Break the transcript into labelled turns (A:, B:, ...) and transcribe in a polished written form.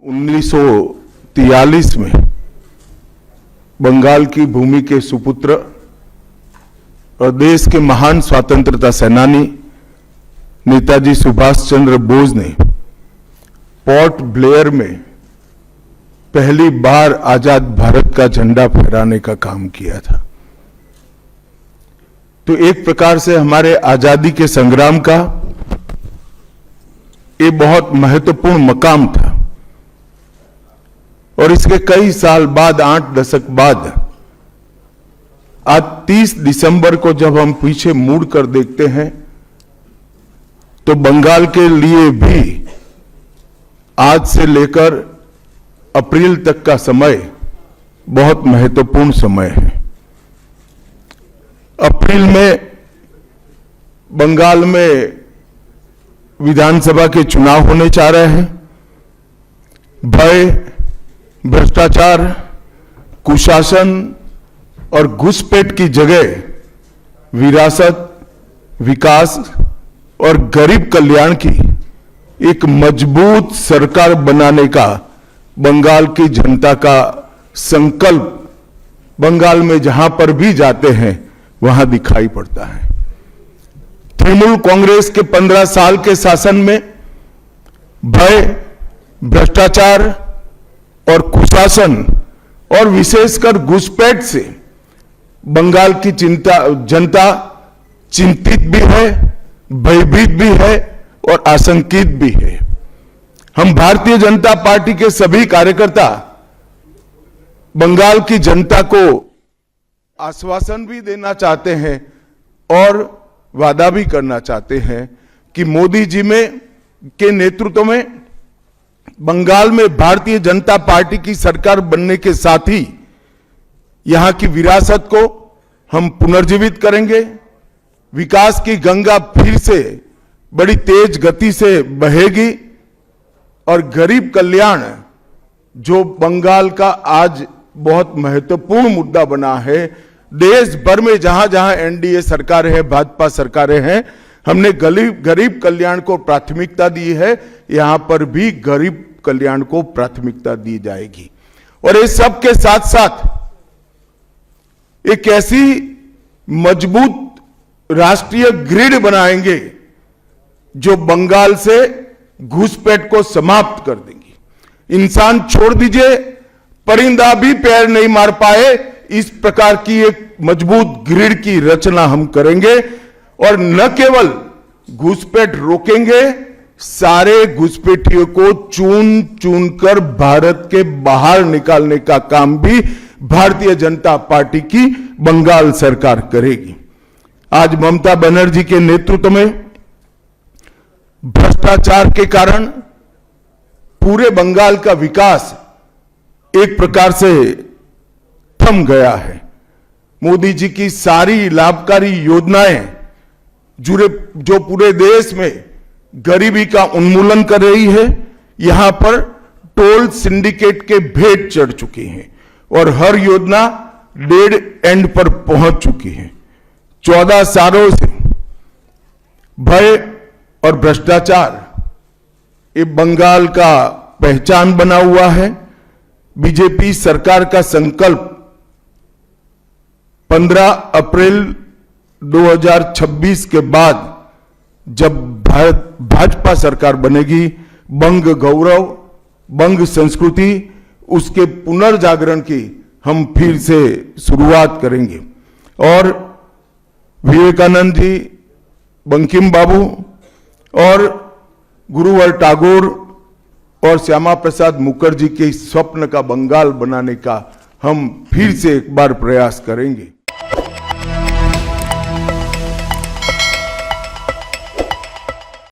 A: 1943 में बंगाल की भूमि के सुपुत्र और देश के महान स्वतंत्रता सेनानी नेताजी सुभाष चंद्र बोस ने पोर्ट ब्लेयर में पहली बार आजाद भारत का झंडा फहराने का काम किया था। तो एक प्रकार से हमारे आजादी के संग्राम का ये बहुत महत्वपूर्ण मकाम था। और इसके कई साल बाद, 8 दशक बाद, आज 30 दिसंबर को जब हम पीछे मुड़ कर देखते हैं तो बंगाल के लिए भी आज से लेकर अप्रैल तक का समय बहुत महत्वपूर्ण समय है। अप्रैल में बंगाल में विधानसभा के चुनाव होने जा रहे हैं। भय, भ्रष्टाचार, कुशासन और घुसपैठ की जगह विरासत, विकास और गरीब कल्याण की एक मजबूत सरकार बनाने का बंगाल की जनता का संकल्प बंगाल में जहां पर भी जाते हैं वहां दिखाई पड़ता है। तृणमूल कांग्रेस के 15 साल के शासन में भय, भ्रष्टाचार और कुशासन और विशेषकर घुसपैठ से बंगाल की जनता चिंतित भी है, भयभीत भी है और आशंकित भी है। हम भारतीय जनता पार्टी के सभी कार्यकर्ता बंगाल की जनता को आश्वासन भी देना चाहते हैं और वादा भी करना चाहते हैं कि मोदी जी के नेतृत्व में बंगाल में भारतीय जनता पार्टी की सरकार बनने के साथ ही यहां की विरासत को हम पुनर्जीवित करेंगे। विकास की गंगा फिर से बड़ी तेज गति से बहेगी और गरीब कल्याण, जो बंगाल का आज बहुत महत्वपूर्ण मुद्दा बना है, देश भर में जहां जहां एनडीए सरकारें हैं, भाजपा सरकारें हैं, हमने गरीब कल्याण को प्राथमिकता दी है। यहां पर भी गरीब कल्याण को प्राथमिकता दी जाएगी। और इस सब के साथ साथ एक ऐसी मजबूत राष्ट्रीय ग्रिड बनाएंगे जो बंगाल से घुसपैठ को समाप्त कर देंगी। इंसान छोड़ दीजिए, परिंदा भी पैर नहीं मार पाए, इस प्रकार की एक मजबूत ग्रिड की रचना हम करेंगे। और न केवल घुसपैठ रोकेंगे, सारे घुसपैठियों को चुन चुन कर भारत के बाहर निकालने का काम भी भारतीय जनता पार्टी की बंगाल सरकार करेगी। आज ममता बनर्जी के नेतृत्व में भ्रष्टाचार के कारण पूरे बंगाल का विकास एक प्रकार से थम गया है। मोदी जी की सारी लाभकारी योजनाएं जो पूरे देश में गरीबी का उन्मूलन कर रही है, यहां पर टोल सिंडिकेट के भेंट चढ़ चुकी हैं और हर योजना डेड एंड पर पहुंच चुकी है। 14 सालों से भय और भ्रष्टाचार ये बंगाल का पहचान बना हुआ है। बीजेपी सरकार का संकल्प 15 अप्रैल 2026 के बाद जब भाजपा सरकार बनेगी, बंग गौरव, बंग संस्कृति, उसके पुनर्जागरण की हम फिर से शुरुआत करेंगे। और विवेकानंद जी, बंकिम बाबू और गुरुवर टैगोर और श्यामा प्रसाद मुखर्जी के स्वप्न का बंगाल बनाने का हम फिर से एक बार प्रयास करेंगे।